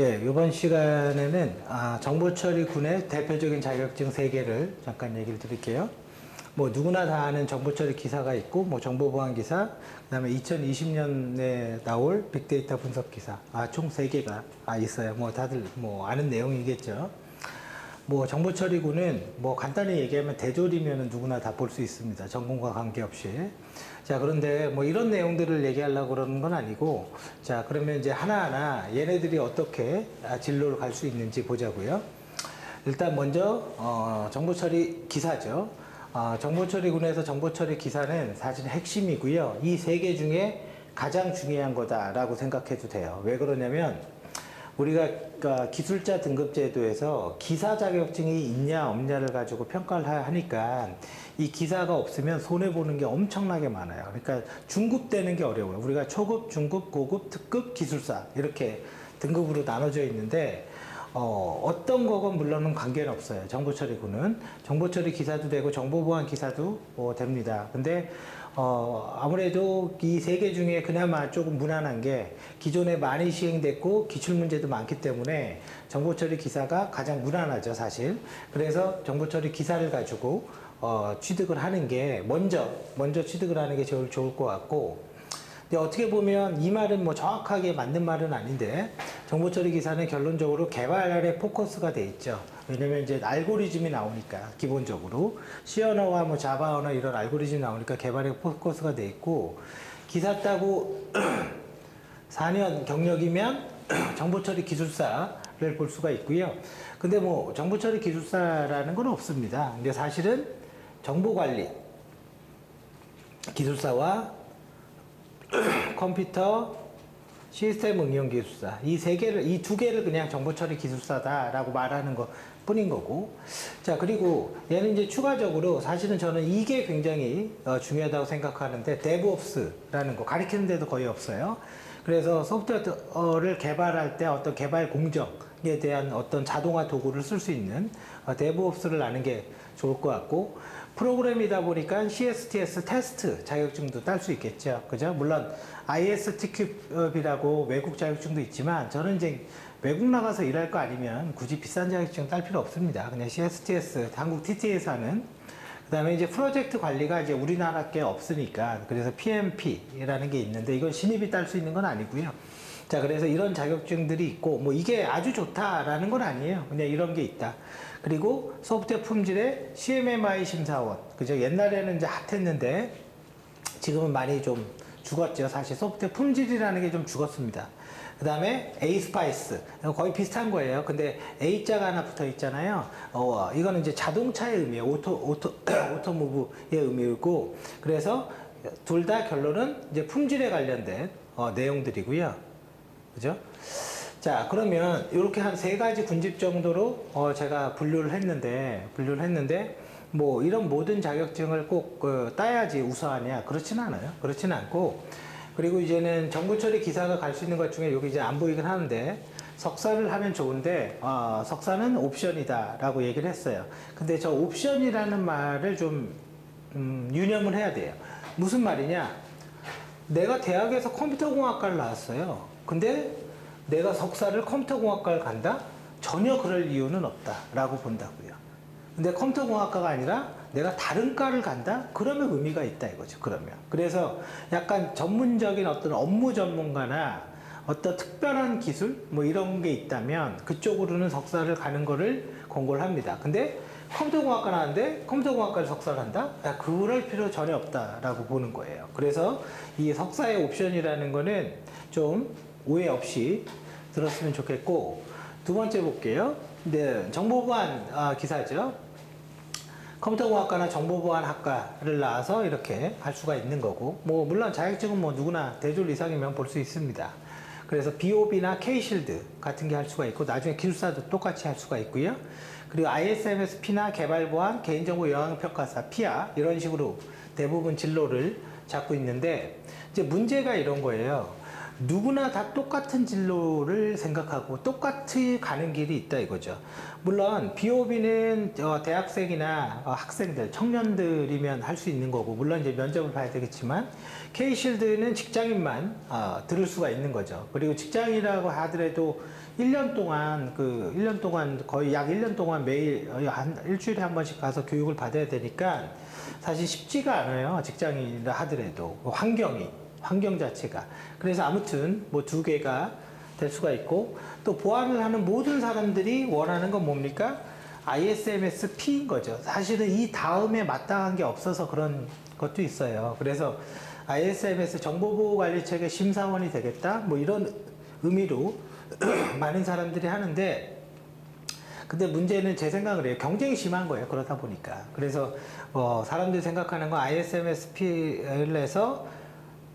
예, 이번 시간에는 정보처리 군의 대표적인 자격증 3개를 잠깐 얘기를 드릴게요. 뭐 누구나 다 아는 정보처리 기사가 있고, 뭐 정보보안 기사, 그다음에 2020년에 나올 빅데이터 분석 기사, 총 3개가 있어요. 뭐 다들 뭐 아는 내용이겠죠. 뭐 정보처리군은 뭐 간단히 얘기하면 대졸이면 누구나 다 볼 수 있습니다. 전공과 관계없이. 자, 그런데 뭐 이런 내용들을 얘기하려고 그러는 건 아니고, 자, 그러면 이제 하나하나 얘네들이 어떻게 진로를 갈 수 있는지 보자고요. 일단 먼저 정보처리 기사죠. 정보처리군에서 정보처리 기사는 사실 핵심이고요. 이 3개 중에 가장 중요한 거다라고 생각해도 돼요. 왜 그러냐면 우리가 기술자 등급 제도에서 기사 자격증이 있냐 없냐를 가지고 평가를 하니까 이 기사가 없으면 손해보는 게 엄청나게 많아요. 그러니까 중급되는 게 어려워요. 우리가 초급, 중급, 고급, 특급, 기술사 이렇게 등급으로 나눠져 있는데 어떤 거건 물론은 관계는 없어요. 정보처리군은 정보처리 기사도 되고 정보보안 기사도 됩니다. 근데 아무래도 이 3개 중에 그나마 조금 무난한 게 기존에 많이 시행됐고 기출문제도 많기 때문에 정보처리 기사가 가장 무난하죠, 사실. 그래서 정보처리 기사를 가지고 취득을 하는 게 먼저 취득을 하는 게 제일 좋을 것 같고, 근데 어떻게 보면 이 말은 뭐 정확하게 맞는 말은 아닌데, 정보처리 기사는 결론적으로 개발에 포커스가 돼 있죠. 왜냐면 이제 알고리즘이 나오니까, 기본적으로 C 언어와 뭐 자바 언어 이런 알고리즘이 나오니까 개발에 포커스가 돼 있고, 기사 따고 4년 경력이면 정보처리 기술사를 볼 수가 있고요. 근데 뭐 정보처리 기술사라는 건 없습니다. 근데 사실은 정보관리 기술사와 컴퓨터 시스템 응용 기술사, 이 3개를, 이 2개를 그냥 정보처리 기술사다라고 말하는 것 뿐인 거고. 자, 그리고 얘는 이제 추가적으로 사실은 저는 이게 굉장히 중요하다고 생각하는데, DevOps라는 거 가리키는 데도 거의 없어요. 그래서 소프트웨어를 개발할 때 어떤 개발 공정에 대한 어떤 자동화 도구를 쓸 수 있는 DevOps를 아는 게 좋을 것 같고, 프로그램이다 보니까 CSTS 테스트 자격증도 딸 수 있겠죠. 그죠? 물론 ISTQB라고 외국 자격증도 있지만, 저는 이제 외국 나가서 일할 거 아니면 굳이 비싼 자격증 딸 필요 없습니다. 그냥 CSTS, 한국 TT에서 하는. 그 다음에 이제 프로젝트 관리가 이제 우리나라 게 없으니까, 그래서 PMP라는 게 있는데, 이건 신입이 딸 수 있는 건 아니고요. 자, 그래서 이런 자격증들이 있고, 뭐 이게 아주 좋다라는 건 아니에요. 그냥 이런 게 있다. 그리고 소프트웨어 품질의 CMMI 심사원. 그죠? 옛날에는 이제 핫했는데, 지금은 많이 좀 죽었죠. 사실 소프트웨어 품질이라는 게 좀 죽었습니다. 그 다음에 A스파이스. 거의 비슷한 거예요. 근데 A자가 하나 붙어 있잖아요. 이거는 이제 자동차의 의미예요. 오토모브의 의미이고, 그래서 둘 다 결론은 이제 품질에 관련된 내용들이고요. 그죠? 자, 그러면 이렇게 한 3가지 군집 정도로 제가 분류를 했는데, 뭐 이런 모든 자격증을 꼭 따야지 우수하냐, 그렇지는 않아요. 그렇지는 않고, 그리고 이제는 정보처리 기사가 갈 수 있는 것 중에 여기 이제 안 보이긴 하는데, 석사를 하면 좋은데 석사는 옵션이다 라고 얘기를 했어요. 근데 저 옵션이라는 말을 좀 유념을 해야 돼요. 무슨 말이냐, 내가 대학에서 컴퓨터공학과를 나왔어요. 근데 내가 석사를 컴퓨터공학과를 간다? 전혀 그럴 이유는 없다라고 본다고요. 근데 컴퓨터공학과가 아니라 내가 다른 과를 간다? 그러면 의미가 있다 이거죠. 그러면. 그래서 약간 전문적인 어떤 업무 전문가나 어떤 특별한 기술 뭐 이런 게 있다면 그쪽으로는 석사를 가는 거를 권고를 합니다. 근데 컴퓨터공학과 나왔는데 컴퓨터공학과를 석사를 한다? 그럴 필요 전혀 없다라고 보는 거예요. 그래서 이 석사의 옵션이라는 거는 좀 오해 없이 들었으면 좋겠고, 두 번째 볼게요. 네, 정보보안 기사죠. 컴퓨터공학과나 정보보안학과를 나와서 이렇게 할 수가 있는 거고, 뭐 물론 자격증은 뭐 누구나 대졸 이상이면 볼 수 있습니다. 그래서 BOB나 K-실드 같은 게 할 수가 있고, 나중에 기술사도 똑같이 할 수가 있고요. 그리고 ISMSP나 개발보안, 개인정보 영향평가사, PIA 이런 식으로 대부분 진로를 잡고 있는데, 이제 문제가 이런 거예요. 누구나 다 똑같은 진로를 생각하고 똑같이 가는 길이 있다 이거죠. 물론 BOB는 대학생이나 학생들, 청년들이면 할 수 있는 거고, 물론 이제 면접을 봐야 되겠지만 K-실드는 직장인만 들을 수가 있는 거죠. 그리고 직장이라고 하더라도 1년 동안 1년 동안 거의 약 1년 동안 매일 한 일주일에 한 번씩 가서 교육을 받아야 되니까 사실 쉽지가 않아요. 직장인이라 하더라도 환경 자체가. 그래서 아무튼 뭐 두 개가 될 수가 있고, 또 보안을 하는 모든 사람들이 원하는 건 뭡니까? ISMS-P인 거죠. 사실은 이 다음에 마땅한 게 없어서 그런 것도 있어요. 그래서 ISMS 정보보호관리체계 심사원이 되겠다, 뭐 이런 의미로 많은 사람들이 하는데, 근데 문제는 제 생각을 해요. 경쟁이 심한 거예요. 그러다 보니까. 그래서 사람들이 생각하는 건 ISMS-P에서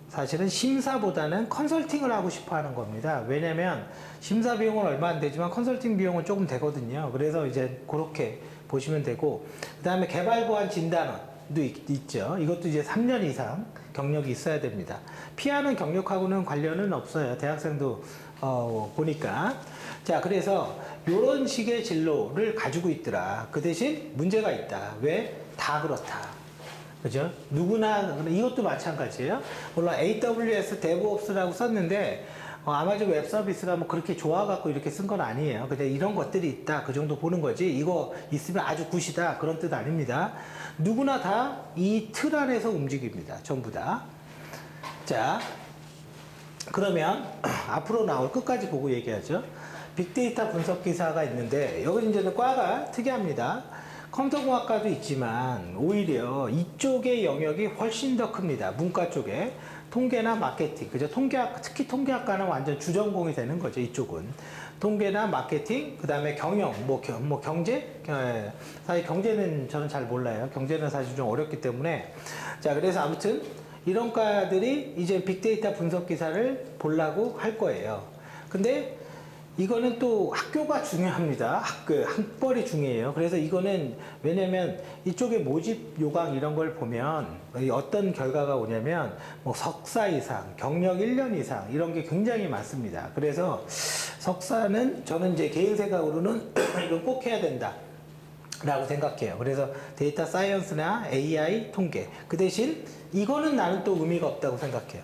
사실은 심사보다는 컨설팅을 하고 싶어 하는 겁니다. 왜냐면 심사 비용은 얼마 안 되지만 컨설팅 비용은 조금 되거든요. 그래서 이제 그렇게 보시면 되고, 그 다음에 개발 보안 진단원도 있죠. 이것도 이제 3년 이상 경력이 있어야 됩니다. 피하는 경력하고는 관련은 없어요. 대학생도 보니까. 자, 그래서 이런 식의 진로를 가지고 있더라. 그 대신 문제가 있다. 왜? 다 그렇다. 그죠? 누구나, 이것도 마찬가지예요. 물론 AWS DevOps라고 썼는데, 아마존 웹 서비스가 뭐 그렇게 좋아갖고 이렇게 쓴 건 아니에요. 근데 이런 것들이 있다. 그 정도 보는 거지. 이거 있으면 아주 굿이다. 그런 뜻 아닙니다. 누구나 다 이 틀 안에서 움직입니다. 전부 다. 자, 그러면 앞으로 나올 끝까지 보고 얘기하죠. 빅데이터 분석 기사가 있는데, 여기 이제는 과가 특이합니다. 컴퓨터공학과도 있지만 오히려 이쪽의 영역이 훨씬 더 큽니다. 문과 쪽에 통계나 마케팅, 그죠? 통계학, 특히 통계학과는 완전 주전공이 되는 거죠. 이쪽은 통계나 마케팅, 그 다음에 경영, 뭐 경제, 사실 경제는 저는 잘 몰라요. 경제는 사실 좀 어렵기 때문에. 자, 그래서 아무튼 이런 과들이 이제 빅데이터 분석 기사를 보려고 할 거예요. 근데 이거는 또 학교가 중요합니다. 학벌이 중요해요. 그래서 이거는 왜냐면 이쪽에 모집 요강 이런 걸 보면 어떤 결과가 오냐면 뭐 석사 이상, 경력 1년 이상 이런 게 굉장히 많습니다. 그래서 석사는 저는 이제 개인 생각으로는 이건 꼭 해야 된다 라고 생각해요. 그래서 데이터 사이언스나 AI, 통계. 그 대신 이거는 나는 또 의미가 없다고 생각해요.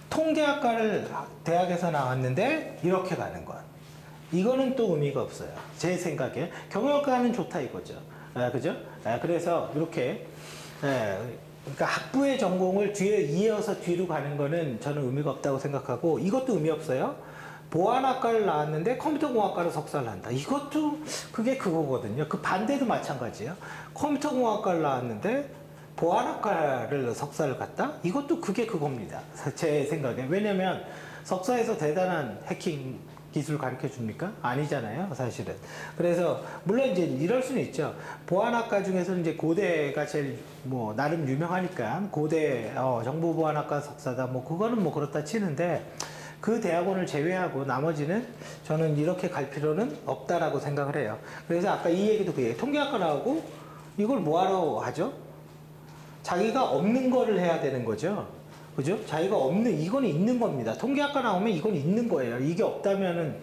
통계학과를 대학에서 나왔는데 이렇게 가는 것. 이거는 또 의미가 없어요. 제 생각에. 경영학과는 좋다 이거죠. 그죠? 그래서 이렇게, 그러니까 학부의 전공을 뒤에 이어서 뒤로 가는 거는 저는 의미가 없다고 생각하고, 이것도 의미 없어요. 보안학과를 나왔는데 컴퓨터공학과로 석사를 한다. 이것도 그게 그거거든요. 그 반대도 마찬가지예요. 컴퓨터공학과를 나왔는데 보안학과를 석사를 갔다? 이것도 그게 그겁니다. 제 생각에. 왜냐면 석사에서 대단한 해킹 기술 가르쳐 줍니까? 아니잖아요, 사실은. 그래서, 물론 이제 이럴 수는 있죠. 보안학과 중에서 이제 고대가 제일 뭐, 나름 유명하니까, 고대, 정보보안학과 석사다, 뭐, 그거는 뭐 그렇다 치는데, 그 대학원을 제외하고 나머지는 저는 이렇게 갈 필요는 없다라고 생각을 해요. 그래서 아까 이 얘기도 그 얘기, 통계학과 나오고, 이걸 뭐하러 하죠? 자기가 없는 거를 해야 되는 거죠. 그죠? 자기가 없는, 이건 있는 겁니다. 통계학과 나오면 이건 있는 거예요. 이게 없다면은,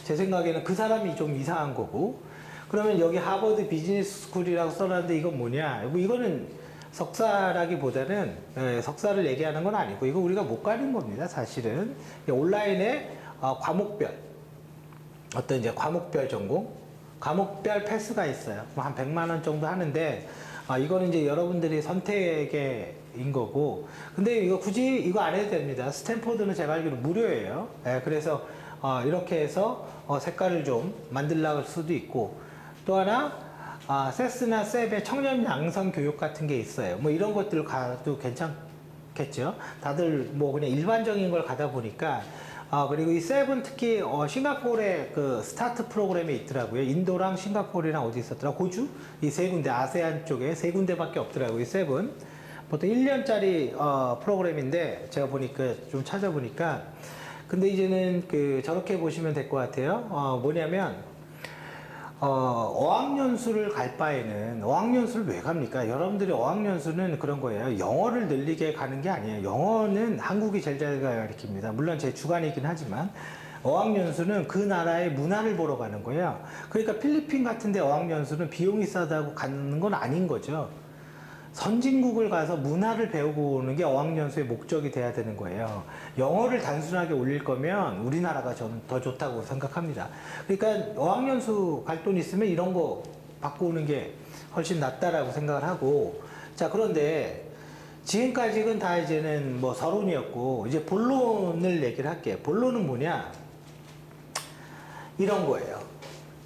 제 생각에는 그 사람이 좀 이상한 거고, 그러면 여기 하버드 비즈니스 스쿨이라고 써놨는데 이건 뭐냐? 이거는 석사라기보다는, 석사를 얘기하는 건 아니고, 이거 우리가 못 가는 겁니다. 사실은. 온라인에 과목별, 어떤 이제 과목별 전공, 과목별 패스가 있어요. 뭐 한 100만 원 정도 하는데, 이거는 이제 여러분들이 선택인 거고, 근데 이거 굳이 이거 안 해도 됩니다. 스탠포드는 제가 알기로 무료예요. 그래서 이렇게 해서 색깔을 좀 만들려고 수도 있고, 또 하나 세스나 셉의 청년 양성 교육 같은 게 있어요. 뭐 이런 것들 가도 괜찮겠죠. 다들 뭐 그냥 일반적인 걸 가다 보니까. 그리고 이 셉은 특히 싱가포르의 그 스타트 프로그램이 있더라고요. 인도랑 싱가포르랑 어디 있었더라? 호주? 이 세 군데, 아세안 쪽에 세 군데밖에 없더라고요. 이 셉은 보통 1년짜리 프로그램인데, 제가 보니까 좀 찾아보니까, 근데 이제는 그 저렇게 보시면 될 것 같아요. 뭐냐면 어학연수를 갈 바에는 어학연수를 왜 갑니까? 여러분들이 어학연수는 그런 거예요. 영어를 늘리게 가는 게 아니에요. 영어는 한국이 제일 잘 가르칩니다. 물론 제 주관이긴 하지만 어학연수는 그 나라의 문화를 보러 가는 거예요. 그러니까 필리핀 같은 데 어학연수는 비용이 싸다고 가는 건 아닌 거죠. 선진국을 가서 문화를 배우고 오는 게 어학연수의 목적이 돼야 되는 거예요. 영어를 단순하게 올릴 거면 우리나라가 저는 더 좋다고 생각합니다. 그러니까 어학연수 갈 돈 있으면 이런 거 받고 오는 게 훨씬 낫다라고 생각을 하고, 자, 그런데 지금까지는 다 이제는 뭐 서론이었고, 이제 본론을 얘기를 할게요. 본론은 뭐냐? 이런 거예요.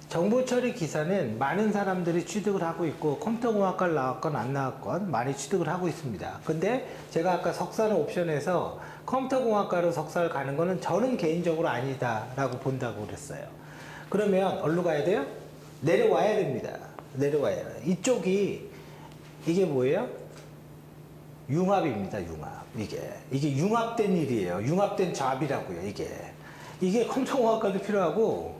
정보 처리 기사는 많은 사람들이 취득을 하고 있고, 컴퓨터공학과를 나왔건 안 나왔건 많이 취득을 하고 있습니다. 근데 제가 아까 석사는 옵션에서 컴퓨터공학과로 석사를 가는 거는 저는 개인적으로 아니다라고 본다고 그랬어요. 그러면 어디로 가야 돼요? 내려와야 됩니다. 내려와야 돼요. 이게 뭐예요? 융합입니다. 융합. 이게 융합된 일이에요. 융합된 잡이라고요. 이게 컴퓨터공학과도 필요하고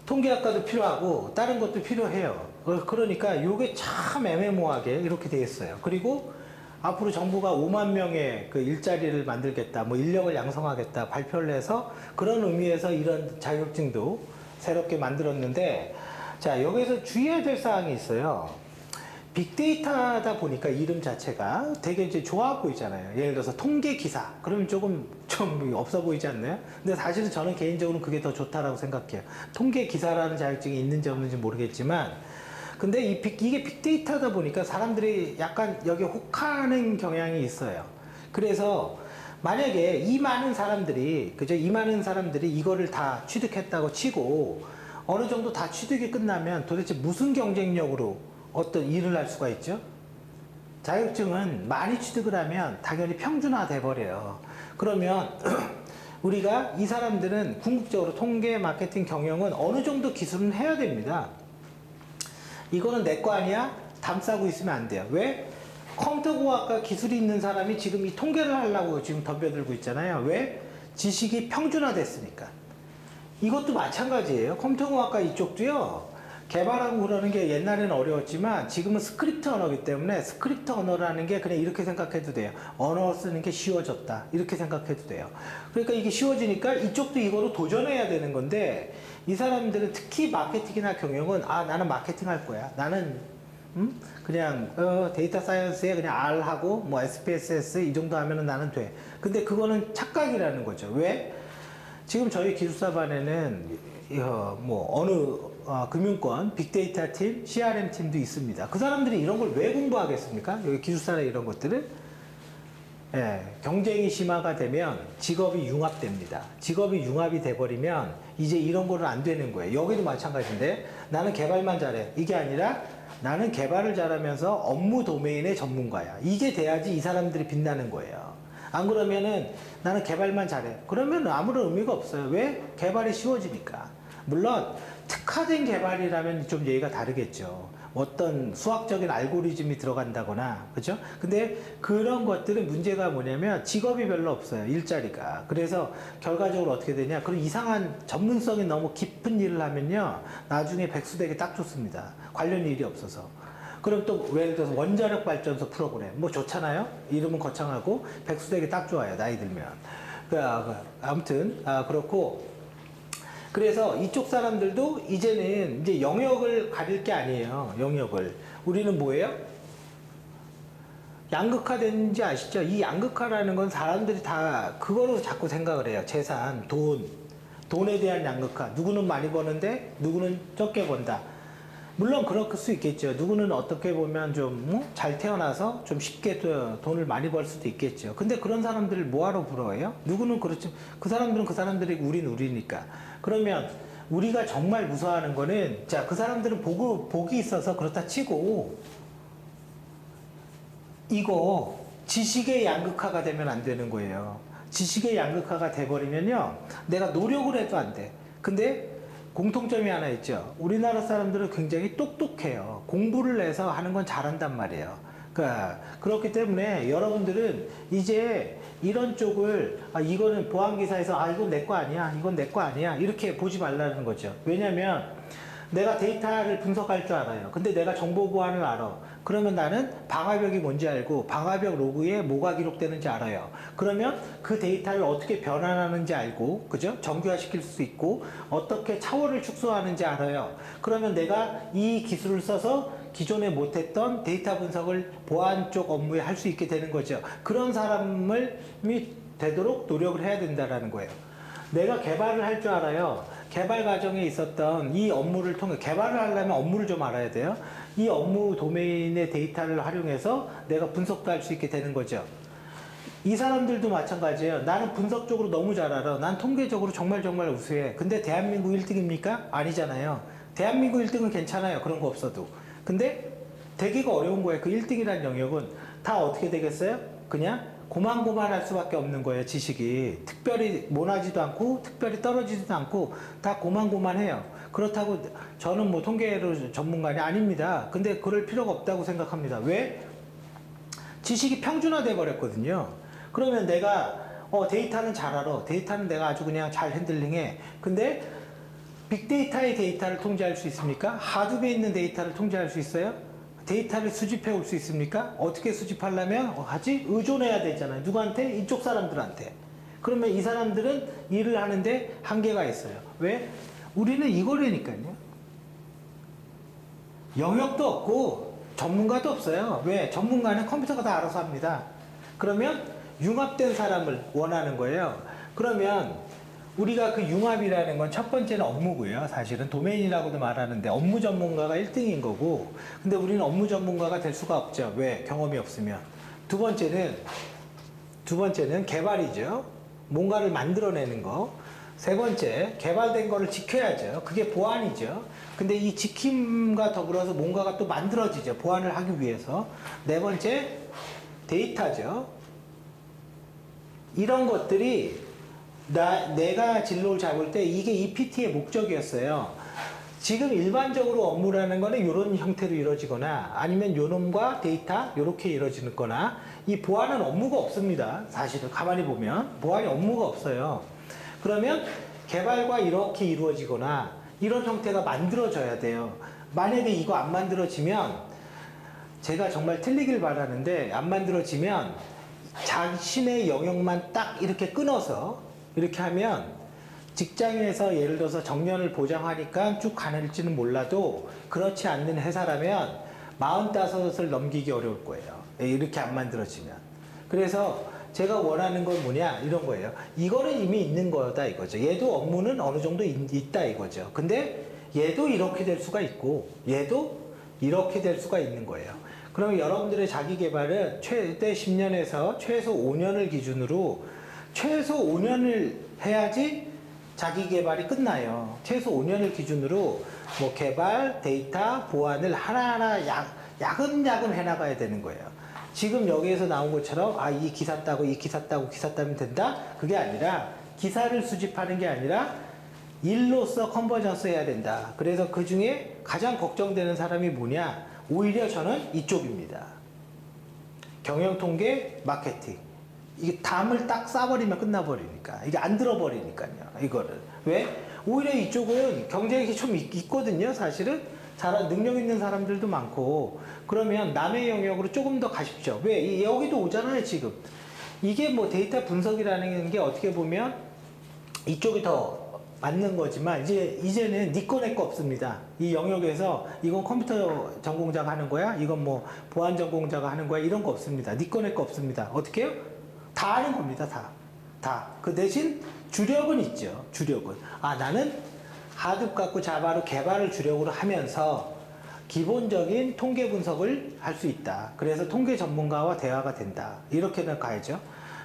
통계학과도 필요하고 다른 것도 필요해요. 그러니까 이게 참 애매모호하게 이렇게 돼 있어요. 그리고 앞으로 정부가 5만 명의 그 일자리를 만들겠다, 뭐 인력을 양성하겠다 발표를 해서 그런 의미에서 이런 자격증도 새롭게 만들었는데, 자, 여기서 주의해야 될 사항이 있어요. 빅데이터다 보니까 이름 자체가 되게 이제 좋아 보이잖아요. 예를 들어서 통계 기사. 그러면 좀 없어 보이지 않나요? 근데 사실은 저는 개인적으로 그게 더 좋다라고 생각해요. 통계 기사라는 자격증이 있는지 없는지 모르겠지만, 근데 이게 빅데이터다 보니까 사람들이 약간 여기 혹하는 경향이 있어요. 그래서 만약에 이 많은 사람들이 이거를 다 취득했다고 치고 어느 정도 다 취득이 끝나면 도대체 무슨 경쟁력으로 어떤 일을 할 수가 있죠? 자격증은 많이 취득을 하면 당연히 평준화 돼 버려요. 그러면 우리가 이 사람들은 궁극적으로 통계, 마케팅, 경영은 어느 정도 기술은 해야 됩니다. 이거는 내 거 아니야? 담싸고 있으면 안 돼요. 왜? 컴퓨터공학과 기술이 있는 사람이 지금 이 통계를 하려고 지금 덤벼들고 있잖아요. 왜? 지식이 평준화 됐으니까. 이것도 마찬가지예요. 컴퓨터공학과 이쪽도요. 개발하고 그러는 게 옛날에는 어려웠지만 지금은 스크립트 언어이기 때문에 스크립트 언어라는 게 그냥 이렇게 생각해도 돼요. 언어 쓰는 게 쉬워졌다. 이렇게 생각해도 돼요. 그러니까 이게 쉬워지니까 이쪽도 이거로 도전해야 되는 건데, 이 사람들은 특히 마케팅이나 경영은 나는 마케팅 할 거야. 나는 그냥 데이터 사이언스에 그냥 R하고 뭐 SPSS 이 정도 하면은 나는 돼. 근데 그거는 착각이라는 거죠. 왜? 지금 저희 기술사반에는 뭐 어느 금융권 빅데이터 팀, CRM 팀도 있습니다. 그 사람들이 이런 걸 왜 공부하겠습니까? 여기 기술사나 이런 것들을. 예, 경쟁이 심화가 되면 직업이 융합됩니다. 직업이 융합이 돼버리면 이제 이런 거는 안 되는 거예요. 여기도 마찬가지인데, 나는 개발만 잘해. 이게 아니라 나는 개발을 잘하면서 업무 도메인의 전문가야. 이게 돼야지 이 사람들이 빛나는 거예요. 안 그러면은 나는 개발만 잘해. 그러면 아무런 의미가 없어요. 왜? 개발이 쉬워지니까. 물론 특화된 개발이라면 좀 얘기가 다르겠죠. 어떤 수학적인 알고리즘이 들어간다거나, 그죠? 근데 그런 것들은 문제가 뭐냐면 직업이 별로 없어요. 일자리가. 그래서 결과적으로 어떻게 되냐? 그런 이상한 전문성이 너무 깊은 일을 하면요, 나중에 백수되기 딱 좋습니다. 관련 일이 없어서. 그럼 또 예를 들어서 원자력 발전소 프로그램 뭐 좋잖아요. 이름은 거창하고 백수되기 딱 좋아요. 나이 들면. 아무튼 그렇고, 그래서 이쪽 사람들도 이제는 이제 영역을 가릴 게 아니에요. 영역을. 우리는 뭐예요? 양극화된지 아시죠? 이 양극화라는 건 사람들이 다 그거로 자꾸 생각을 해요. 재산, 돈에 대한 양극화. 누구는 많이 버는데 누구는 적게 번다. 물론 그럴 수 있겠죠. 누구는 어떻게 보면 좀 잘 태어나서 좀 쉽게 돈을 많이 벌 수도 있겠죠. 근데 그런 사람들을 뭐하러 부러워해요? 누구는 그렇죠. 그 사람들은 그 사람들이고 우리니까. 그러면 우리가 정말 무서워하는 거는, 자, 그 사람들은 복이 있어서 그렇다 치고, 이거 지식의 양극화가 되면 안 되는 거예요. 지식의 양극화가 돼버리면요, 내가 노력을 해도 안 돼. 근데 공통점이 하나 있죠. 우리나라 사람들은 굉장히 똑똑해요. 공부를 해서 하는 건 잘한단 말이에요. 그러니까 그렇기 때문에 여러분들은 이제 이런 쪽을 이거는 보안기사에서 이건 내 거 아니야, 이건 내 거 아니야, 이렇게 보지 말라는 거죠. 왜냐면 내가 데이터를 분석할 줄 알아요. 근데 내가 정보 보안을 알아. 그러면 나는 방화벽이 뭔지 알고 방화벽 로그에 뭐가 기록되는지 알아요. 그러면 그 데이터를 어떻게 변환하는지 알고, 그죠? 정규화시킬 수 있고 어떻게 차원을 축소하는지 알아요. 그러면 내가 이 기술을 써서 기존에 못했던 데이터 분석을 보안 쪽 업무에 할 수 있게 되는 거죠. 그런 사람을 되도록 노력을 해야 된다라는 거예요. 내가 개발을 할 줄 알아요. 개발 과정에 있었던 이 업무를 통해, 개발을 하려면 업무를 좀 알아야 돼요. 이 업무 도메인의 데이터를 활용해서 내가 분석도 할 수 있게 되는 거죠. 이 사람들도 마찬가지예요. 나는 분석적으로 너무 잘 알아. 난 통계적으로 정말 우수해. 근데 대한민국 1등입니까? 아니잖아요. 대한민국 1등은 괜찮아요. 그런 거 없어도. 근데 되기가 어려운 거예요. 그 1등이라는 영역은 다 어떻게 되겠어요? 그냥 고만고만할 수밖에 없는 거예요. 지식이 특별히 모나지도 않고 특별히 떨어지지도 않고 다 고만고만해요. 그렇다고 저는 뭐 통계로 전문가는 아닙니다. 근데 그럴 필요가 없다고 생각합니다. 왜? 지식이 평준화돼 버렸거든요. 그러면 내가 데이터는 잘 알아. 데이터는 내가 아주 그냥 잘 핸들링해. 근데 빅데이터의 데이터를 통제할 수 있습니까? 하드에 있는 데이터를 통제할 수 있어요? 데이터를 수집해 올 수 있습니까? 어떻게 수집하려면 하지? 의존해야 되잖아요. 누구한테? 이쪽 사람들한테. 그러면 이 사람들은 일을 하는데 한계가 있어요. 왜? 우리는 이거라니까요. 영역도 없고 전문가도 없어요. 왜? 전문가는 컴퓨터가 다 알아서 합니다. 그러면 융합된 사람을 원하는 거예요. 그러면 우리가 그 융합이라는 건 첫 번째는 업무고요. 사실은 도메인이라고도 말하는데 업무 전문가가 1등인 거고, 근데 우리는 업무 전문가가 될 수가 없죠. 왜? 경험이 없으면. 두 번째는 개발이죠. 뭔가를 만들어내는 거. 세 번째, 개발된 거를 지켜야죠. 그게 보안이죠. 근데 이 지킴과 더불어서 뭔가가 또 만들어지죠. 보안을 하기 위해서. 네 번째, 데이터죠. 이런 것들이 내가 진로를 잡을 때 이게 EPT의 목적이었어요. 지금 일반적으로 업무라는 거는 이런 형태로 이루어지거나 아니면 요놈과 데이터 이렇게 이루어지는 거나, 이 보안은 업무가 없습니다. 사실은 가만히 보면 보안이 업무가 없어요. 그러면 개발과 이렇게 이루어지거나 이런 형태가 만들어져야 돼요. 만약에 이거 안 만들어지면, 제가 정말 틀리길 바라는데 안 만들어지면 자신의 영역만 딱 이렇게 끊어서 이렇게 하면 직장에서 예를 들어서 정년을 보장하니까 쭉 가는지는 몰라도 그렇지 않는 회사라면 45을 넘기기 어려울 거예요. 이렇게 안 만들어지면. 그래서 제가 원하는 건 뭐냐 이런 거예요. 이거는 이미 있는 거다 이거죠. 얘도 업무는 어느 정도 있다 이거죠. 근데 얘도 이렇게 될 수가 있고 얘도 이렇게 될 수가 있는 거예요. 그러면 여러분들의 자기 개발은 최대 10년에서 최소 5년을 기준으로, 최소 5년을 해야지 자기 개발이 끝나요. 최소 5년을 기준으로 뭐 개발, 데이터, 보안을 하나하나 야금야금 해나가야 되는 거예요. 지금 여기에서 나온 것처럼 이 기사 따고 이 기사 따고 기사 따면 된다? 그게 아니라 기사를 수집하는 게 아니라 일로서 컨버전스 해야 된다. 그래서 그 중에 가장 걱정되는 사람이 뭐냐? 오히려 저는 이쪽입니다. 경영통계, 마케팅. 이게 담을 딱 싸버리면 끝나버리니까. 이게 안 들어버리니까요. 이거를. 왜? 오히려 이쪽은 경쟁이 좀 있거든요. 사실은. 능력 있는 사람들도 많고. 그러면 남의 영역으로 조금 더 가십시오. 왜? 여기도 오잖아요, 지금. 이게 뭐 데이터 분석이라는 게 어떻게 보면 이쪽이 더 맞는 거지만, 이제는 니 거 내 거 없습니다. 이 영역에서 이건 컴퓨터 전공자가 하는 거야? 이건 뭐 보안 전공자가 하는 거야? 이런 거 없습니다. 니 거 내 거 없습니다. 어떻게 해요? 다 하는 겁니다. 다. 그 대신 주력은 있죠. 주력은. 나는 하드업 갖고 자바로 개발을 주력으로 하면서 기본적인 통계 분석을 할 수 있다. 그래서 통계 전문가와 대화가 된다. 이렇게는 가야죠.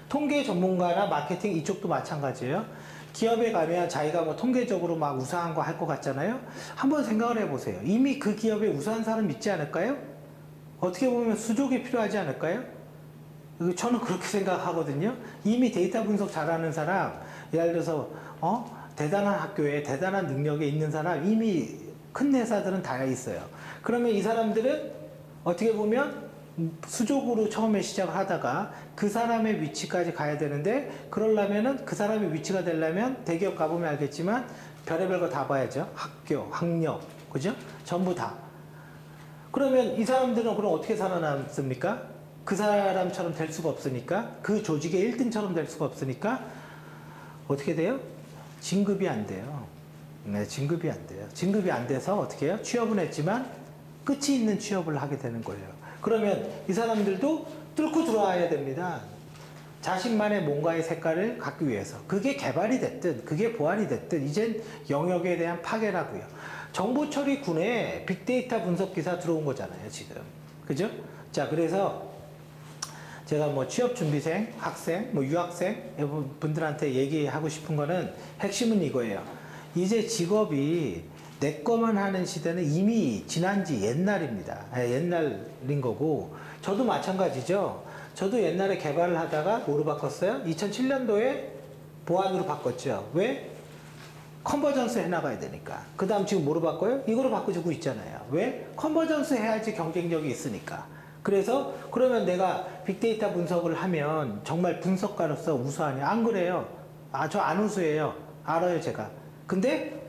통계 전문가나 마케팅 이쪽도 마찬가지예요. 기업에 가면 자기가 뭐 통계적으로 막 우수한 거 할 것 같잖아요. 한번 생각을 해보세요. 이미 그 기업에 우수한 사람 있지 않을까요? 어떻게 보면 수족이 필요하지 않을까요? 저는 그렇게 생각하거든요. 이미 데이터 분석 잘하는 사람, 예를 들어서 대단한 학교에 대단한 능력에 있는 사람, 이미 큰 회사들은 다 있어요. 그러면 이 사람들은 어떻게 보면 수족으로 처음에 시작을 하다가 그 사람의 위치까지 가야 되는데, 그러려면은 그 사람의 위치가 되려면 대기업 가보면 알겠지만 별의별 거 다 봐야죠. 학교, 학력, 그죠? 전부 다. 그러면 이 사람들은 그럼 어떻게 살아남습니까? 그 사람처럼 될 수가 없으니까, 그 조직의 1등처럼 될 수가 없으니까 어떻게 돼요? 진급이 안 돼요. 네, 진급이 안 돼요. 진급이 안 돼서 어떻게 해요? 취업은 했지만 끝이 있는 취업을 하게 되는 거예요. 그러면 이 사람들도 뚫고 들어와야 됩니다. 자신만의 뭔가의 색깔을 갖기 위해서. 그게 개발이 됐든 그게 보완이 됐든 이젠 영역에 대한 파괴라고요. 정보처리군에 빅데이터 분석 기사 들어온 거잖아요, 지금. 그죠? 자, 그래서 제가 뭐 취업준비생, 학생, 뭐 유학생 분들한테 얘기하고 싶은 거는 핵심은 이거예요. 이제 직업이 내 거만 하는 시대는 이미 지난 지 옛날입니다. 옛날인 거고, 저도 마찬가지죠. 저도 옛날에 개발을 하다가 뭐로 바꿨어요? 2007년도에 보안으로 바꿨죠. 왜? 컨버전스 해나가야 되니까. 그 다음 지금 뭐로 바꿔요? 이거로 바꾸고 있잖아요. 왜? 컨버전스 해야지 경쟁력이 있으니까. 그래서 그러면 내가 빅데이터 분석을 하면 정말 분석가로서 우수하냐? 안 그래요. 저 안 우수해요. 알아요, 제가. 근데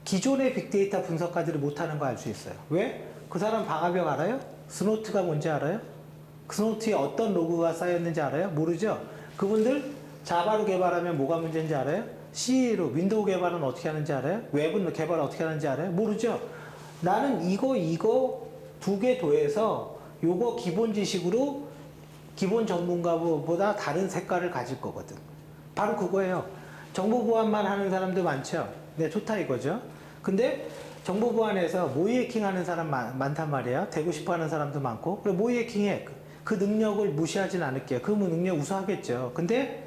기존의 빅데이터 분석가들이 못하는 거 알 수 있어요. 왜? 그 사람 방화벽 알아요? 스노트가 뭔지 알아요? 스노트에 어떤 로그가 쌓였는지 알아요? 모르죠? 그분들 자바로 개발하면 뭐가 문제인지 알아요? C로 윈도우 개발은 어떻게 하는지 알아요? 웹은 개발 어떻게 하는지 알아요? 모르죠? 나는 이거 두 개 더해서 요거 기본 지식으로 기본 전문가보다 다른 색깔을 가질 거거든. 바로 그거예요. 정보 보안만 하는 사람도 많죠? 네, 좋다 이거죠? 근데 정보 보안에서 모의 해킹하는 사람 많단 말이에요. 되고 싶어 하는 사람도 많고. 그래, 모의 해킹해. 그 능력을 무시하진 않을게요. 그 능력 우수하겠죠. 근데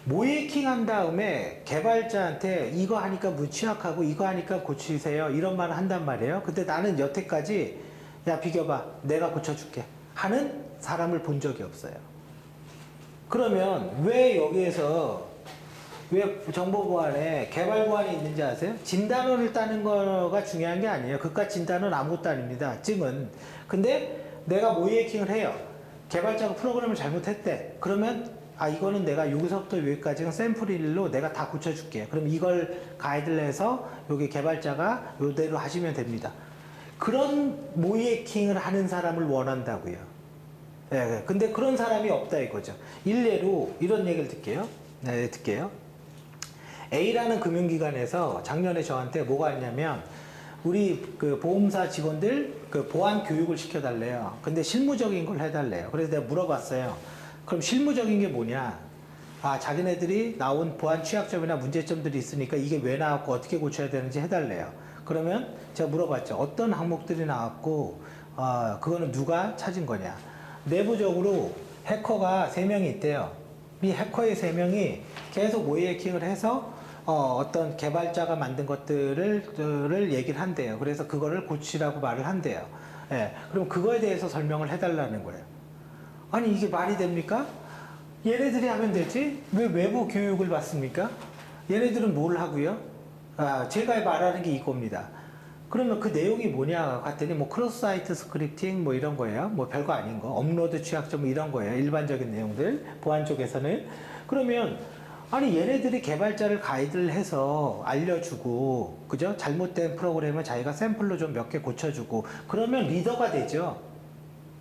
모의 해킹한 다음에 개발자한테 이거 하니까 취약하고 이거 하니까 고치세요. 이런 말을 한단 말이에요. 근데 나는 여태까지 야, 비교봐. 내가 고쳐줄게. 하는 사람을 본 적이 없어요. 그러면 왜 여기에서 왜 정보보안에 개발보안이 있는지 아세요? 진단원을 따는 거가 중요한 게 아니에요. 그깟 진단은 아무것도 아닙니다. 찜은. 근데 내가 모의 해킹을 해요. 개발자가 프로그램을 잘못했대. 그러면 이거는 내가 여기서부터 여기까지는 샘플1로 내가 다 고쳐줄게. 그럼 이걸 가이드를 해서 여기 개발자가 이대로 하시면 됩니다. 그런 모의 해킹을 하는 사람을 원한다고요. 네, 근데 그런 사람이 없다 이거죠. 일례로 이런 얘기를 듣게요. 네, 듣게요. A라는 금융기관에서 작년에 저한테 뭐가 있냐면 우리 그 보험사 직원들 그 보안 교육을 시켜달래요. 근데 실무적인 걸 해달래요. 그래서 내가 물어봤어요. 그럼 실무적인 게 뭐냐? 자기네들이 나온 보안 취약점이나 문제점들이 있으니까 이게 왜 나왔고 어떻게 고쳐야 되는지 해달래요. 그러면 제가 물어봤죠. 어떤 항목들이 나왔고 그거는 누가 찾은 거냐? 내부적으로 해커가 3명이 있대요. 이 해커의 3명이 계속 모의 해킹을 해서 어떤 개발자가 만든 것들을 얘기를 한대요. 그래서 그거를 고치라고 말을 한대요. 예, 그럼 그거에 대해서 설명을 해달라는 거예요. 아니 이게 말이 됩니까? 얘네들이 하면 되지? 왜 외부 교육을 받습니까? 얘네들은 뭘 하고요? 제가 말하는 게 이겁니다. 그러면 그 내용이 뭐냐 갔더니 뭐 크로스 사이트 스크립팅 뭐 이런 거예요. 뭐 별거 아닌 거. 업로드 취약점 뭐 이런 거예요. 일반적인 내용들. 보안 쪽에서는. 그러면 아니 얘네들이 개발자를 가이드를 해서 알려주고 그죠? 잘못된 프로그램을 자기가 샘플로 좀 몇 개 고쳐주고 그러면 리더가 되죠.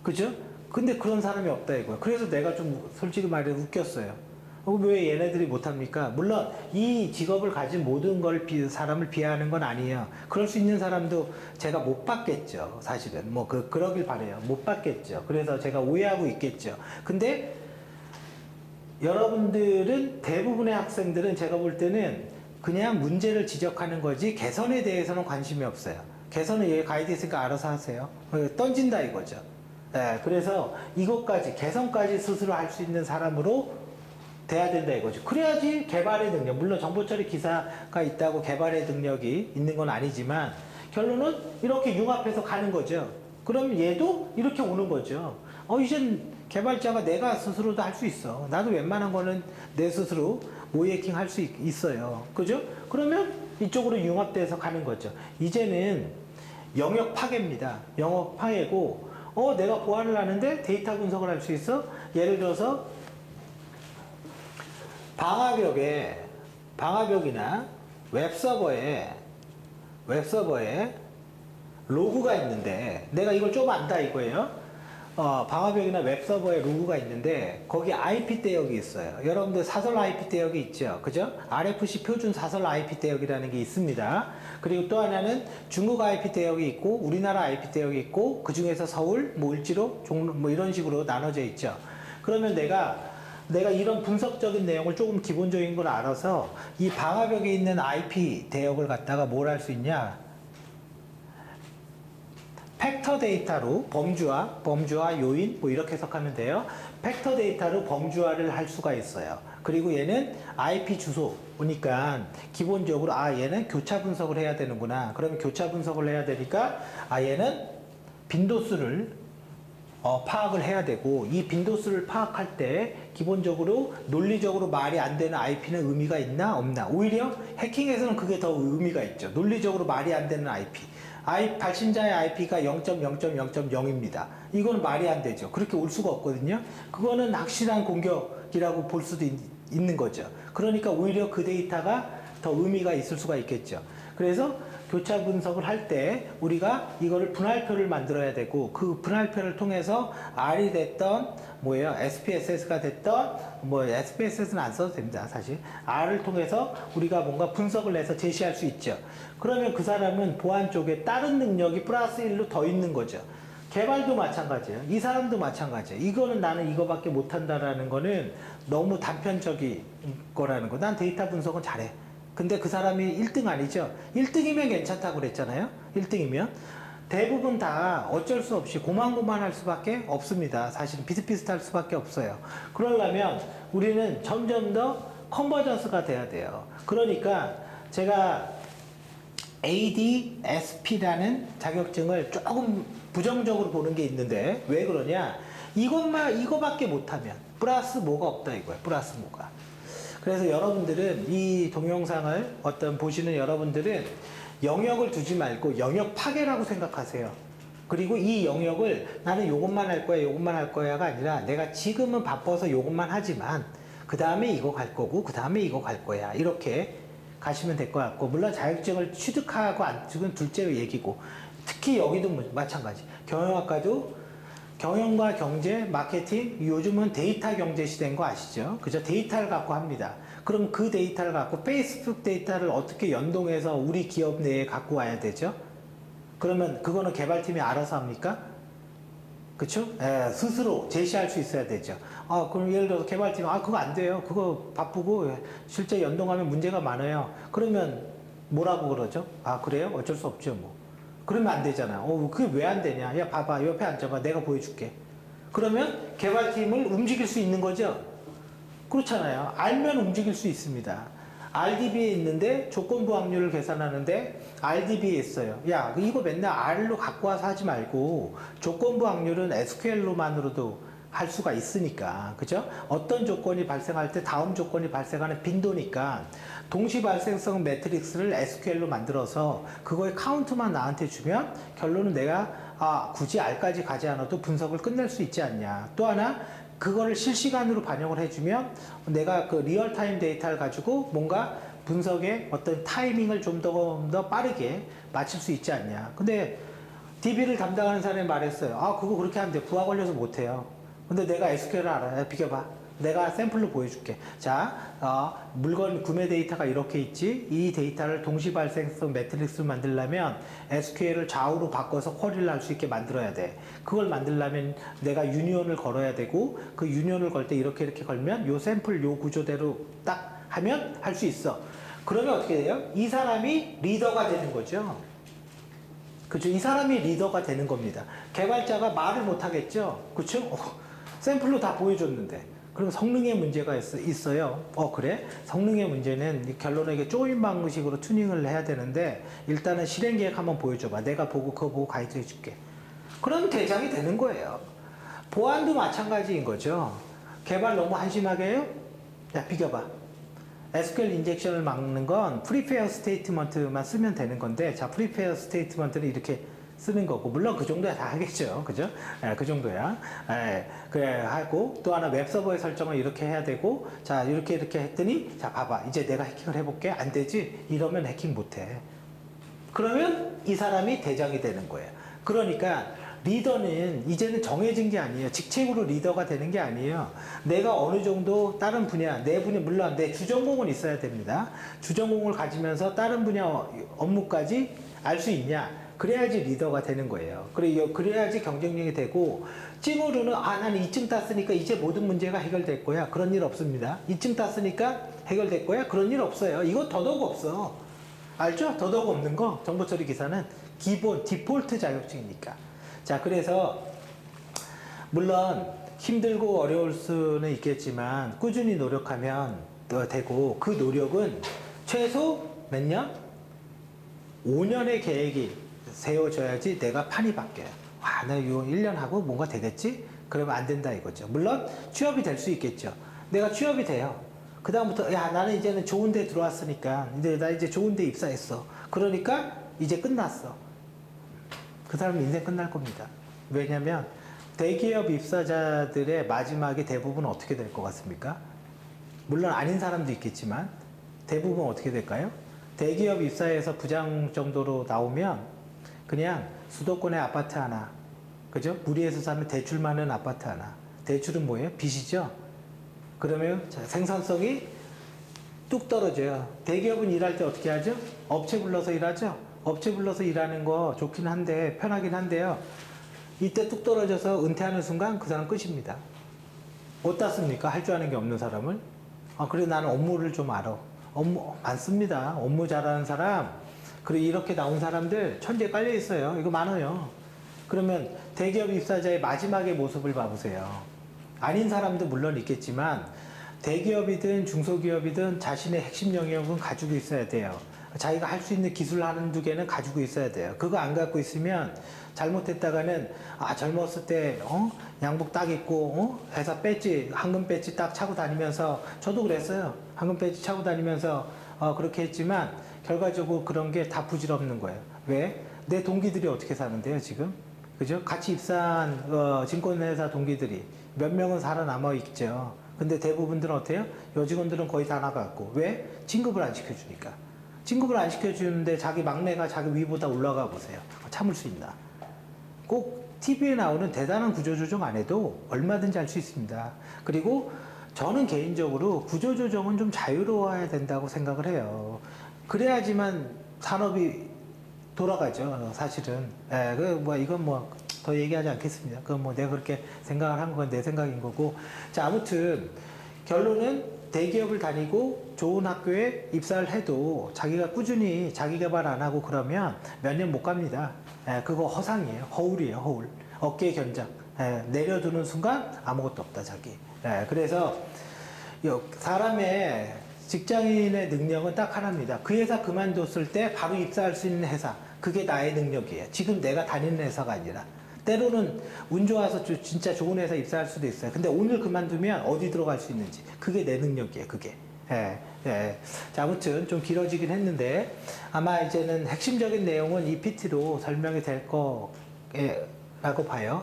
그죠? 근데 그런 사람이 없다 이거야. 그래서 내가 좀 솔직히 말해 웃겼어요. 왜 얘네들이 못합니까? 물론 이 직업을 가진 모든 사람을 비하하는 건 아니에요. 그럴 수 있는 사람도 제가 못 받겠죠. 사실은 뭐 그러길 바래요. 못 받겠죠. 그래서 제가 오해하고 있겠죠. 근데 여러분들은 대부분의 학생들은 제가 볼 때는 그냥 문제를 지적하는 거지 개선에 대해서는 관심이 없어요. 개선은 얘 가이드 있으니까 알아서 하세요. 던진다 이거죠. 네, 그래서 이것까지 개선까지 스스로 할 수 있는 사람으로 돼야 된다 이거죠. 그래야지 개발의 능력, 물론 정보처리 기사가 있다고 개발의 능력이 있는 건 아니지만 결론은 이렇게 융합해서 가는 거죠. 그럼 얘도 이렇게 오는 거죠. 이젠 개발자가 내가 스스로도 할 수 있어. 나도 웬만한 거는 내 스스로 모의 해킹 할 수 있어요. 그죠? 그러면 이쪽으로 융합돼서 가는 거죠. 이제는 영역 파괴입니다. 영역 파괴고 내가 보안을 하는데 데이터 분석을 할 수 있어? 예를 들어서 방화벽이나 웹서버에 로그가 있는데 내가 이걸 좀 안다 이거예요. 방화벽이나 웹서버에 로그가 있는데 거기 IP 대역이 있어요. 여러분들 사설 IP 대역이 있죠. 그죠? RFC 표준 사설 IP 대역이라는 게 있습니다. 그리고 또 하나는 중국 IP 대역이 있고 우리나라 IP 대역이 있고 그 중에서 서울, 뭐 을지로, 종로 뭐 이런 식으로 나눠져 있죠. 그러면 내가 이런 분석적인 내용을 조금 기본적인 걸 알아서 이 방화벽에 있는 IP 대역을 갖다가 뭘 할 수 있냐? 팩터 데이터로 범주화, 요인 뭐 이렇게 해석하면 돼요. 팩터 데이터로 범주화를 할 수가 있어요. 그리고 얘는 IP 주소 보니까 기본적으로 얘는 교차 분석을 해야 되는구나. 그러면 교차 분석을 해야 되니까 얘는 빈도수를 파악을 해야 되고 이 빈도수를 파악할 때 기본적으로 논리적으로 말이 안 되는 IP는 의미가 있나 없나. 오히려 해킹에서는 그게 더 의미가 있죠. 논리적으로 말이 안 되는 IP. 발신자의 IP가 0.0.0.0입니다. 이건 말이 안 되죠. 그렇게 올 수가 없거든요. 그거는 확실한 공격이라고 볼 수도 있는 거죠. 그러니까 오히려 그 데이터가 더 의미가 있을 수가 있겠죠. 그래서 교차 분석을 할 때 우리가 이거를 분할표를 만들어야 되고 그 분할표를 통해서 R이 됐던 뭐예요? SPSS가 됐던 뭐 SPSS는 안 써도 됩니다. 사실 R을 통해서 우리가 뭔가 분석을 해서 제시할 수 있죠. 그러면 그 사람은 보안 쪽에 다른 능력이 플러스 1로 더 있는 거죠. 개발도 마찬가지예요. 이 사람도 마찬가지예요. 이거는 나는 이거밖에 못한다라는 거는 너무 단편적인 거라는 거. 난 데이터 분석은 잘해. 근데 그 사람이 1등 아니죠? 1등이면 괜찮다고 그랬잖아요? 1등이면. 대부분 다 어쩔 수 없이 고만고만할 수밖에 없습니다. 사실은 비슷비슷할 수밖에 없어요. 그러려면 우리는 점점 더 컨버전스가 돼야 돼요. 그러니까 제가 ADSP라는 자격증을 조금 부정적으로 보는 게 있는데 왜 그러냐? 이거밖에 못하면 플러스 뭐가 없다 이거야. 플러스 뭐가. 그래서 여러분들은 이 동영상을 보시는 여러분들은 영역을 두지 말고 영역 파괴라고 생각하세요. 그리고 이 영역을 나는 요것만 할 거야, 요것만 할 거야가 아니라 내가 지금은 바빠서 요것만 하지만 그 다음에 이거 갈 거고 그 다음에 이거 갈 거야. 이렇게 가시면 될 것 같고 물론 자격증을 취득하고 안 취득은 둘째 얘기고 특히 여기도 마찬가지. 경영학과도 경영과 경제, 마케팅, 요즘은 데이터 경제 시대인 거 아시죠? 그죠? 데이터를 갖고 합니다. 그럼 그 데이터를 갖고 페이스북 데이터를 어떻게 연동해서 우리 기업 내에 갖고 와야 되죠? 그러면 그거는 개발팀이 알아서 합니까? 그쵸? 스스로 제시할 수 있어야 되죠. 그럼 예를 들어서 개발팀이, 그거 안 돼요. 그거 바쁘고 실제 연동하면 문제가 많아요. 그러면 뭐라고 그러죠? 그래요? 어쩔 수 없죠, 뭐. 그러면 안 되잖아요. 그게 왜 안 되냐? 야, 봐봐. 옆에 앉아봐. 내가 보여줄게. 그러면 개발팀을 움직일 수 있는 거죠? 그렇잖아요. 알면 움직일 수 있습니다. RDB에 있는데 조건부 확률을 계산하는데 RDB에 있어요. 야, 이거 맨날 R로 갖고 와서 하지 말고 조건부 확률은 SQL로만으로도 할 수가 있으니까. 그죠? 어떤 조건이 발생할 때 다음 조건이 발생하는 빈도니까 동시 발생성 매트릭스를 SQL로 만들어서 그거의 카운트만 나한테 주면 결론은 내가 굳이 R까지 가지 않아도 분석을 끝낼 수 있지 않냐. 또 하나 그거를 실시간으로 반영을 해주면 내가 그 리얼타임 데이터를 가지고 뭔가 분석의 어떤 타이밍을 좀 더 빠르게 맞출 수 있지 않냐. 근데 DB를 담당하는 사람이 말했어요. 그거 그렇게 하면 돼. 부하 걸려서 못해요. 근데 내가 SQL을 알아. 비켜봐. 내가 샘플로 보여줄게. 자, 물건 구매 데이터가 이렇게 있지. 이 데이터를 동시 발생성 매트릭스로 만들려면 SQL을 좌우로 바꿔서 쿼리를 할 수 있게 만들어야 돼. 그걸 만들려면 내가 유니온을 걸어야 되고 그 유니온을 걸 때 이렇게 걸면 요 샘플 요 구조대로 딱 하면 할 수 있어. 그러면 어떻게 돼요? 이 사람이 리더가 되는 거죠. 그죠? 이 사람이 리더가 되는 겁니다. 개발자가 말을 못 하겠죠? 그쵸? 샘플로 다 보여줬는데. 그럼 성능에 문제가 있어요. 그래? 성능의 문제는 결론에 이게 조인 방식으로 튜닝을 해야 되는데 일단은 실행 계획 한번 보여줘봐. 내가 보고 그거 보고 가이드 해줄게. 그럼 대장이 되는 거예요. 보안도 마찬가지인 거죠. 개발 너무 한심하게 해요? 야, 비켜봐. SQL 인젝션을 막는 건 프리페어 스테이트먼트만 쓰면 되는 건데, 자, 프리페어 스테이트먼트를 이렇게 쓰는 거고, 물론 그 정도야 다 하겠죠. 그죠? 그 정도야. 그래, 하고, 또 하나 웹서버의 설정을 이렇게 해야 되고, 자, 이렇게 했더니, 자, 봐봐. 이제 내가 해킹을 해볼게. 안 되지? 이러면 해킹 못 해. 그러면 이 사람이 대장이 되는 거예요. 그러니까 리더는 이제는 정해진 게 아니에요. 직책으로 리더가 되는 게 아니에요. 내가 어느 정도 다른 분야, 내 분야, 물론 내 주전공은 있어야 됩니다. 주전공을 가지면서 다른 분야 업무까지 알 수 있냐? 그래야지 리더가 되는 거예요. 그래야지 경쟁력이 되고, 찡으로는, 나는 2층 땄으니까 이제 모든 문제가 해결될 거야. 그런 일 없습니다. 2층 땄으니까 해결될 거야. 그런 일 없어요. 이거 더더욱 없어. 알죠? 더더욱 없는 거. 정보처리 기사는 기본, 디폴트 자격증이니까. 자, 그래서 물론 힘들고 어려울 수는 있겠지만 꾸준히 노력하면 되고, 그 노력은 최소 몇 년? 5년의 계획이 세워져야지 내가 판이 바뀌어요. 나 이거 1년 하고 뭔가 되겠지? 그러면 안 된다 이거죠. 물론 취업이 될 수 있겠죠. 내가 취업이 돼요. 그 다음부터 나는 이제는 좋은 데 들어왔으니까 나 이제 좋은 데 입사했어. 그러니까 이제 끝났어. 그 사람은 인생 끝날 겁니다. 왜냐면 대기업 입사자들의 마지막이 대부분 어떻게 될 것 같습니까? 물론 아닌 사람도 있겠지만 대부분 어떻게 될까요? 대기업 입사해서 부장 정도로 나오면 그냥 수도권에 아파트 하나, 그죠? 무리해서 사면 대출 많은 아파트 하나. 대출은 뭐예요? 빚이죠? 그러면 생산성이 뚝 떨어져요. 대기업은 일할 때 어떻게 하죠? 업체 불러서 일하죠? 업체 불러서 일하는 거 좋긴 한데, 편하긴 한데요. 이때 뚝 떨어져서 은퇴하는 순간 그 사람 끝입니다. 어떻습니까? 할 줄 아는 게 없는 사람을? 그래, 나는 업무를 좀 알아. 업무, 많습니다. 업무 잘하는 사람, 그리고 이렇게 나온 사람들 천지에 깔려 있어요. 이거 많아요. 그러면 대기업 입사자의 마지막의 모습을 봐보세요. 아닌 사람도 물론 있겠지만, 대기업이든 중소기업이든 자신의 핵심 영역은 가지고 있어야 돼요. 자기가 할 수 있는 기술 한두 개는 가지고 있어야 돼요. 그거 안 갖고 있으면 잘못했다가는 젊었을 때 양복 딱 입고 회사 배지, 황금 배지 딱 차고 다니면서, 저도 그랬어요. 황금 배지 차고 다니면서 그렇게 했지만 결과적으로 그런 게 다 부질없는 거예요. 왜? 내 동기들이 어떻게 사는데요 지금? 그죠? 같이 입사한 증권회사 동기들이 몇 명은 살아남아 있죠. 근데 대부분들은 어때요? 여직원들은 거의 다 나갔고. 왜? 진급을 안 시켜주니까. 진급을 안 시켜주는데 자기 막내가 자기 위보다 올라가 보세요. 참을 수 있나? 꼭 TV에 나오는 대단한 구조조정 안 해도 얼마든지 할 수 있습니다. 그리고 저는 개인적으로 구조조정은 좀 자유로워야 된다고 생각을 해요. 그래야지만 산업이 돌아가죠, 사실은. 이건 더 얘기하지 않겠습니다. 그건 내가 그렇게 생각을 한 건 내 생각인 거고. 자, 아무튼 결론은 대기업을 다니고 좋은 학교에 입사를 해도 자기가 꾸준히 자기 개발 안 하고 그러면 몇 년 못 갑니다. 그거 허상이에요. 허울이에요, 허울. 어깨 견장. 내려두는 순간 아무것도 없다, 자기. 그래서 사람의 직장인의 능력은 딱 하나입니다. 그 회사 그만뒀을 때 바로 입사할 수 있는 회사. 그게 나의 능력이에요. 지금 내가 다니는 회사가 아니라. 때로는 운 좋아서 진짜 좋은 회사 입사할 수도 있어요. 근데 오늘 그만두면 어디 들어갈 수 있는지. 그게 내 능력이에요, 그게. 자, 아무튼 좀 길어지긴 했는데 아마 이제는 핵심적인 내용은 이 PT로 설명이 될 거라고 봐요.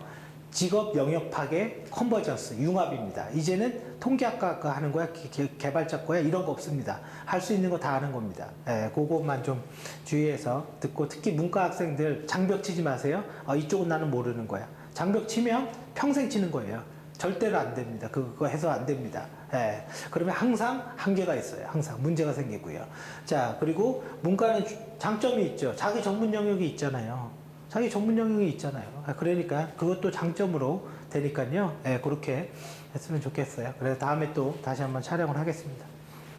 직업 영역 파괴, 컨버전스, 융합입니다. 이제는 통계학과 하는 거야, 개발자 거야, 이런 거 없습니다. 할 수 있는 거 다 하는 겁니다. 그것만 좀 주의해서 듣고, 특히 문과 학생들 장벽 치지 마세요. 이쪽은 나는 모르는 거야. 장벽 치면 평생 치는 거예요. 절대로 안 됩니다. 그거 해서 안 됩니다. 그러면 항상 한계가 있어요. 항상 문제가 생기고요. 자, 그리고 문과는 장점이 있죠. 자기 전문 영역이 있잖아요. 자기 전문 영역이 있잖아요. 그러니까 그것도 장점으로 되니까요. 그렇게 했으면 좋겠어요. 그래서 다음에 또 다시 한번 촬영을 하겠습니다.